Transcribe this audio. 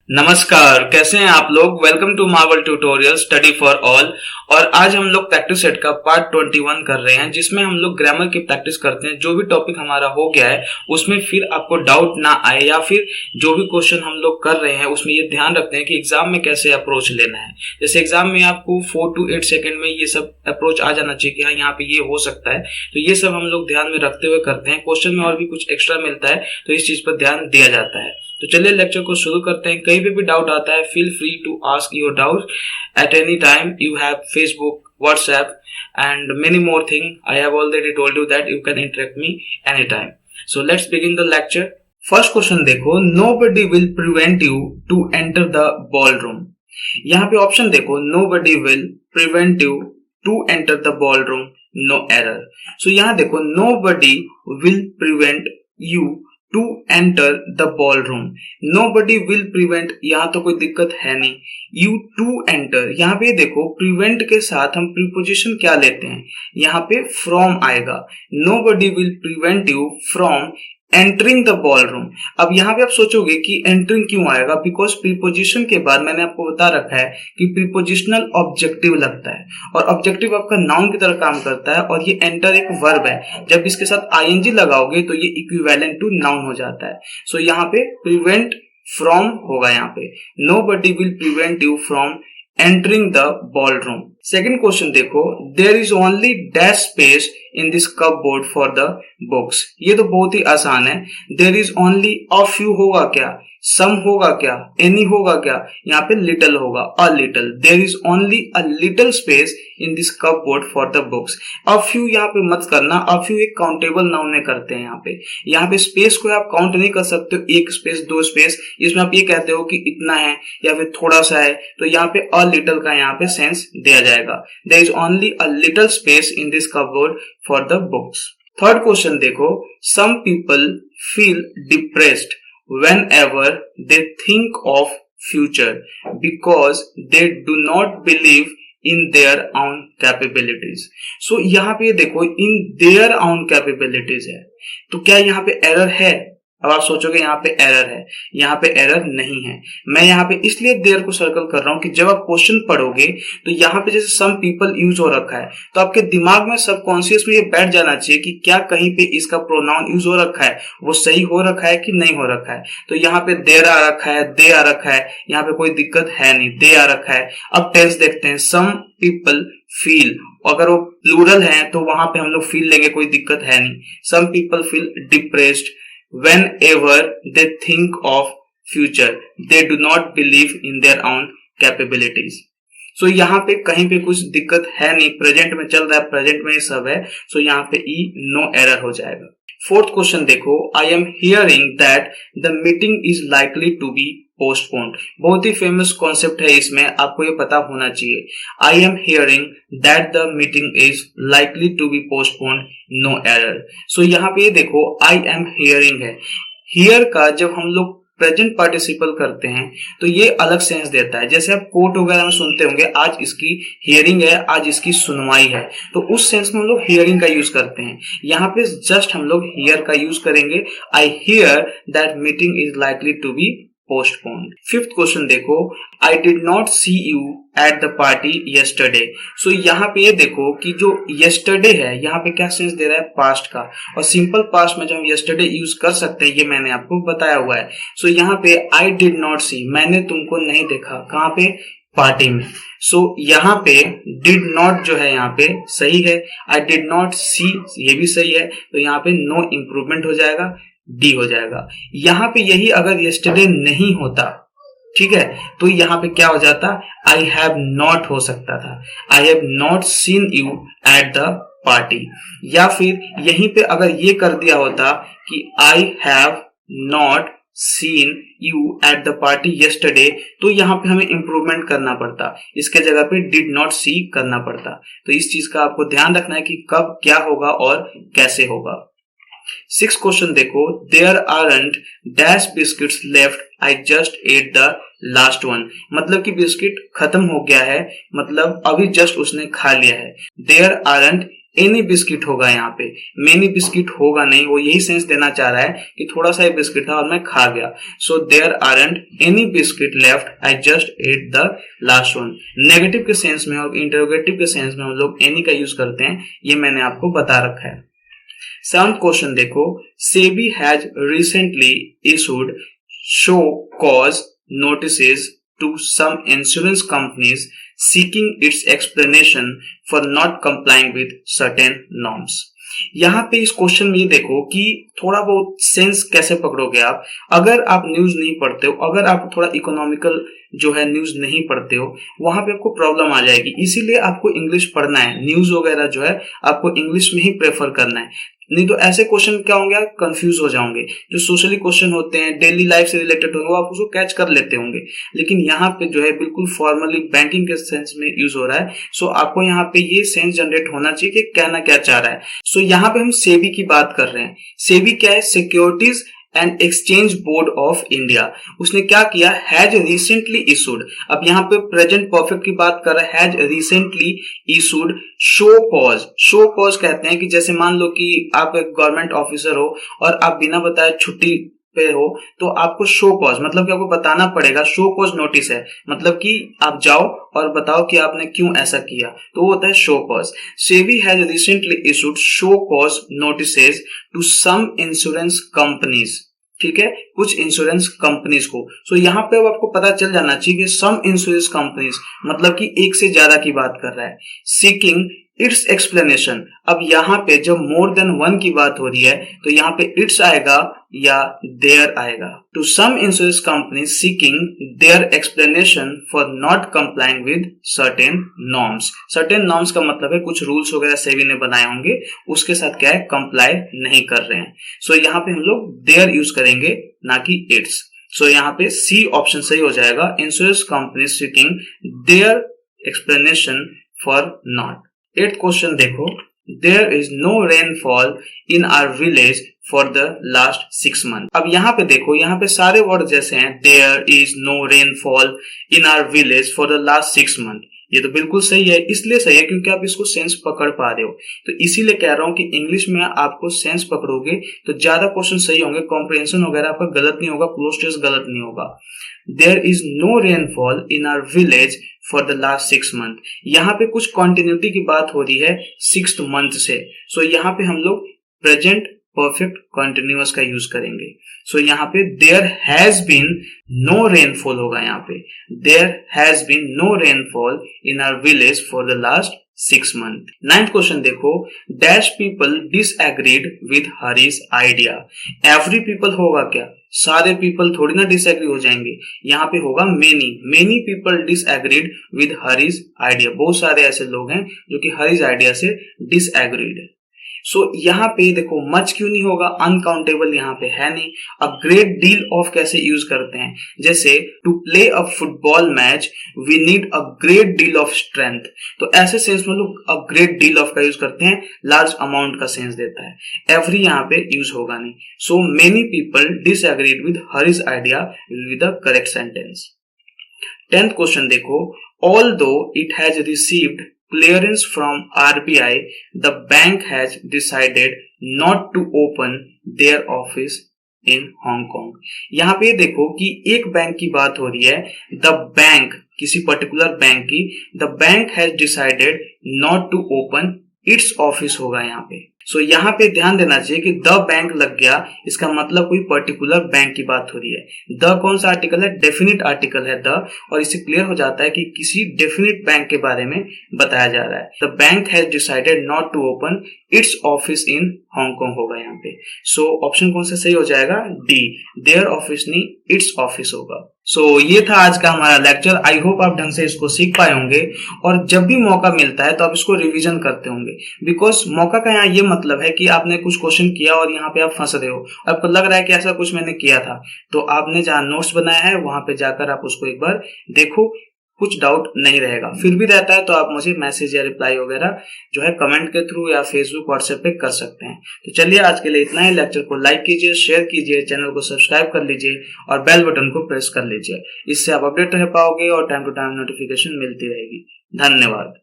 नमस्कार, कैसे हैं आप लोग। Welcome to Marvel tutorial study for all. और आज हम लोग प्रैक्टिस सेट का पार्ट 21 कर रहे हैं, जिसमें हम लोग ग्रामर की प्रैक्टिस करते हैं। जो भी टॉपिक हमारा हो गया है उसमें फिर आपको डाउट ना आए, या फिर जो भी क्वेश्चन हम लोग कर रहे हैं उसमें ये ध्यान रखते हैं कि एग्जाम में कैसे अप्रोच लेना है। जैसे एग्जाम में आपको 4 to 8 सेकेंड में ये सब अप्रोच आ जाना चाहिए कि हाँ यहाँ पे ये हो सकता है, तो ये सब हम लोग ध्यान में रखते हुए करते हैं। क्वेश्चन में और भी कुछ एक्स्ट्रा मिलता है तो इस चीज पर ध्यान दिया जाता है। तो चलिए लेक्चर को शुरू करते हैं। कहीं पे भी डाउट आता है, feel free to ask your doubt at any time. You have Facebook, WhatsApp and many more thing. I have already told you that you can interact me anytime. So let's begin the lecture. First question देखो, nobody will prevent you to enter the ballroom. यहाँ पे option देखो, nobody will prevent you to enter the ballroom, no error. So यहाँ देखो, nobody will prevent you to enter the ballroom. Nobody will prevent, यहाँ तो कोई दिक्कत है नहीं। यू टू एंटर, यहाँ पे देखो प्रिवेंट के साथ हम प्रीपोजिशन क्या लेते हैं, यहाँ पे फ्रॉम आएगा। Nobody will prevent you from entering the ball room. अब यहाँ पे आप सोचोगे कि एंटरिंग क्यों आएगा, बिकॉज प्रीपोजिशन के बाद मैंने आपको बता रखा है कि प्रीपोजिशनल ऑब्जेक्टिव लगता है, और ऑब्जेक्टिव आपका नाउन की तरह काम करता है, और ये एंटर एक वर्ब है। जब इसके साथ आईएनजी लगाओगे तो ये इक्विवेलेंट टू नाउन हो जाता है। सो यहाँ पे प्रिवेंट फ्रॉम होगा। यहाँ पे nobody will prevent you from entering the ballroom. Second question देखो, there is only dash space in this cupboard for the books. ये तो बहुत ही आसान है। There is only a few होगा क्या, सम होगा क्या, एनी होगा क्या, यहाँ पे लिटिल होगा, a little. There is only a little space in this cupboard for the books. A few यहाँ पे मत करना, अ फ्यू एक काउंटेबल नाउन में करते हैं। यहाँ पे स्पेस को आप काउंट नहीं कर सकते हो, एक स्पेस, दो स्पेस। इसमें आप ये कहते हो कि इतना है या फिर थोड़ा सा है, तो यहाँ पे अ लिटिल का यहाँ पे सेंस दिया जाएगा। There is only a little space in this cupboard for the books. Third question देखो, some people feel depressed whenever they think of future because they do not believe in their own capabilities. So यहाँ पे देखो in their own capabilities है, तो क्या यहाँ पे error है? अब आप सोचोगे यहाँ पे एरर है, यहाँ पे एरर नहीं है। मैं यहाँ पे इसलिए देयर को सर्कल कर रहा हूँ कि जब आप क्वेश्चन पढ़ोगे तो यहाँ पे जैसे सम पीपल यूज हो रखा है, तो आपके दिमाग में सबकॉन्शियस में ये बैठ जाना चाहिए कि क्या कहीं पे इसका प्रोनाउन यूज हो रखा है, वो सही हो रखा है कि नहीं हो रखा है। तो यहाँ पे देयर आ रखा है, दे आ रखा है, यहाँ पे कोई दिक्कत है नहीं, दे आ रखा है। अब टेंस देखते हैं, सम पीपल फील, अगर वो प्लूरल है तो वहां पे हम लोग फील लेंगे, कोई दिक्कत है नहीं। Some people feel depressed whenever they think of future, they do not believe in their own capabilities. सो यहाँ पे कहीं पे कुछ दिक्कत है नहीं, प्रेजेंट में चल रहा है, प्रेजेंट में ही सब है। सो यहाँ पे ई नो एरर हो जाएगा। फोर्थ क्वेश्चन देखो, I am hearing that the meeting is likely to be postponed. बहुत ही फेमस कॉन्सेप्ट है, इसमें आपको ये पता होना चाहिए। I am hearing that the meeting is likely to be postponed, no error. So यहाँ पे देखो आई एम हियरिंग है। हियर का जब हम लोग प्रेजेंट पार्टिसिपल करते हैं तो ये अलग सेंस देता है। जैसे आप कोर्ट वगैरह में सुनते होंगे, आज इसकी हियरिंग है, आज इसकी सुनवाई है, तो उस सेंस में हम लोग हियरिंग का यूज करते हैं। यहाँ पे जस्ट हम लोग हियर का यूज करेंगे। I hear that meeting is likely to be postponed. Fifth question देखो, I did not see you at the party yesterday. So यहाँ पे ये देखो कि जो येस्टरडे है यहाँ पे क्या सेंस दे रहा है, पास्ट का, और सिंपल पास्ट में जो हम येस्टरडे यूज कर सकते हैं ये मैंने आपको बताया हुआ है। सो यहाँ पे आई डिड नॉट सी, मैंने तुमको नहीं देखा, कहाँ पे, पार्टी में। सो यहाँ पे डिड नॉट जो है यहाँ पे सही है, आई डिड नॉट सी ये भी सही है, तो यहाँ पे नो इंप्रूवमेंट हो जाएगा, डी हो जाएगा। यहाँ पे यही अगर येस्टरडे नहीं होता, ठीक है, तो यहाँ पे क्या हो जाता, आई हैव नॉट हो सकता था, I have not seen you at the party. या फिर यहीं पे अगर ये कर दिया होता कि I have not seen you at the party yesterday, तो यहाँ पे हमें इंप्रूवमेंट करना पड़ता, इसके जगह पे डिड नॉट सी करना पड़ता। तो इस चीज का आपको ध्यान रखना है कि कब क्या होगा और कैसे होगा। सिक्स क्वेश्चन देखो, there aren't dash biscuits left, I just ate the last one. मतलब कि बिस्किट खत्म हो गया है, मतलब अभी जस्ट उसने खा लिया है। देयर आरंट एनी बिस्किट होगा यहाँ पे, मेनी बिस्किट होगा नहीं, वो यही सेंस देना चाह रहा है कि थोड़ा सा ही बिस्किट था और मैं खा गया। So there aren't any biscuit left, I just ate the last one. Negative के सेंस में और इंटरोगेटिव के सेंस में हम लोग एनी का यूज करते हैं, ये मैंने आपको बता रखा है। 7th क्वेश्चन देखो, SEBI has recently issued show cause notices to some insurance companies seeking its explanation for not complying with certain norms। यहाँ पे इस क्वेश्चन में ये देखो कि थोड़ा बहुत सेंस कैसे पकड़ोगे आप। अगर आप न्यूज नहीं पढ़ते हो, अगर आप थोड़ा इकोनॉमिकल जो है न्यूज नहीं पढ़ते हो, वहां पे आपको प्रॉब्लम आ जाएगी। इसीलिए आपको इंग्लिश पढ़ना है, न्यूज वगैरह जो है आपको इंग्लिश में ही प्रेफर करना है, नहीं तो ऐसे क्वेश्चन क्या होंगे, आप कंफ्यूज हो जाओगे। जो सोशली क्वेश्चन होते हैं, डेली लाइफ से रिलेटेड होंगे, वो आप उसको कैच कर लेते होंगे, लेकिन यहाँ पे जो है बिल्कुल फॉर्मली बैंकिंग के सेंस में यूज हो रहा है। सो आपको यहाँ पे ये सेंस जनरेट होना चाहिए कि कहना क्या चाह रहा है। सो यहाँ पे हम सेबी की बात कर रहे हैं। सेबी क्या है? Securities and exchange board of India. उसने क्या किया? Has recently issued. अब यहाँ पे प्रेजेंट परफेक्ट की बात कर रहा है, has recently issued show cause. Show cause कहते हैं कि जैसे मान लो कि आप एक गवर्नमेंट ऑफिसर हो और आप बिना बताए छुट्टी पे हो, तो आपको शो कॉज मतलब कि आपको बताना पड़ेगा। शो कॉज नोटिस है मतलब कि आप जाओ और बताओ कि आपने क्यों ऐसा किया, तो वो होता है show cause. SEBI has recently issued show cause notices to some insurance companies. ठीक है, कुछ इंश्योरेंस कंपनीज को। सो यहाँ पे अब आपको पता चल जाना चाहिए कि सम इंश्योरेंस कंपनीज मतलब कि एक से ज्यादा की बात कर रहा है। Seeking it's explanation. अब यहाँ पे जब मोर देन वन की बात हो रही है तो यहाँ पे इट्स आएगा या देयर आएगा। To some insurance company seeking their explanation for not complying with certain norms. Certain norms का मतलब है कुछ रूल्स वगैरह सेबी ने बनाए होंगे, उसके साथ क्या है, कंप्लाई नहीं कर रहे हैं। सो यहाँ पे हम लोग देयर यूज करेंगे, ना कि इट्स। सो यहाँ पे सी ऑप्शन सही हो जाएगा, insurance company seeking their explanation for not. 8th question देखो, there is no rainfall in our village for the last 6 months। अब यहाँ पे देखो, यहाँ पे सारे वर्ड जैसे हैं, there is no rainfall in our village for the last 6 months। ये तो बिल्कुल सही है, इसलिए सही है क्योंकि आप इसको सेंस पकड़ पा रहे हो। तो इसीलिए कह रहा हूं कि इंग्लिश में आपको सेंस पकड़ोगे तो ज्यादा क्वेश्चन सही होंगे, कॉम्प्रिहेंशन वगैरह आपका गलत नहीं होगा, क्लोज टेस्ट गलत नहीं होगा। There is no rainfall in our village for the last 6 months। यहाँ पे कुछ कॉन्टिन्यूटी की बात हो रही है 6th month से। सो यहाँ पे हम लोग प्रेजेंट परफेक्ट कंटिन्यूअस का यूज करेंगे। सो यहाँ पे there has been no rainfall होगा, यहाँ पे there has been no rainfall in our village for the last 6 months। 9th question देखो, dash people disagreed with hurries idea. Every people होगा क्या? सारे पीपल थोड़ी ना डिसएग्री हो जाएंगे, यहाँ पे होगा many. Many people disagreed with hurries idea. बहुत सारे ऐसे लोग हैं जो कि हरीज आइडिया से डिसएग्रीड है। सो यहाँ पे देखो मच क्यों नहीं होगा, अनकाउंटेबल यहाँ पे है नहीं। अब ग्रेट डील ऑफ कैसे यूज करते हैं, जैसे to play a football match we need a great deal of strength. तो ऐसे सेंस में लोग अ ग्रेट डील ऑफ का यूज करते हैं, लार्ज अमाउंट का सेंस देता है। एवरी यहाँ पे यूज होगा नहीं। So many people disagreed with hurries idea will be the correct sentence. 10th question देखो, although it has received clearance from RBI, the bank has decided not to open their office in Hong Kong। यहाँ पे देखो कि एक bank की बात हो रही है, द बैंक किसी पर्टिकुलर बैंक की, the bank has decided not to open its office होगा यहाँ पे। सो यहाँ पे ध्यान देना चाहिए कि द बैंक लग गया, इसका मतलब कोई पर्टिकुलर बैंक की बात हो रही है। द कौन सा आर्टिकल है? डेफिनिट आर्टिकल है द, और इससे क्लियर हो जाता है कि किसी डेफिनिट बैंक के बारे में बताया जा रहा है। The bank has decided not to open its office in Hong Kong होगा यहाँ पे। सो ऑप्शन कौन सा सही हो जाएगा? डी, देयर ऑफिस नहीं, इट्स ऑफिस होगा। सो ये था आज का हमारा लेक्चर। आई होप आप ढंग से इसको सीख पाए होंगे और जब भी मौका मिलता है तो आप इसको रिवीजन करते होंगे, बिकॉज मौका का यहाँ ये मतलब है कि आपने कुछ क्वेश्चन किया और यहाँ पे आप फंस रहे हो, आपको लग रहा है कि ऐसा कुछ मैंने किया था, तो आपने जहाँ नोट्स बनाया है वहां पे जाकर आप उसको एक बार देखो, कुछ डाउट नहीं रहेगा। फिर भी रहता है तो आप मुझे मैसेज या रिप्लाई वगैरह जो है कमेंट के थ्रू या फेसबुक व्हाट्सएप पे कर सकते हैं। तो चलिए आज के लिए इतना ही। लेक्चर को लाइक कीजिए, शेयर कीजिए, चैनल को सब्सक्राइब कर लीजिए और बेल बटन को प्रेस कर लीजिए। इससे आप अपडेट रह पाओगे और टाइम टू टाइम नोटिफिकेशन मिलती रहेगी। धन्यवाद।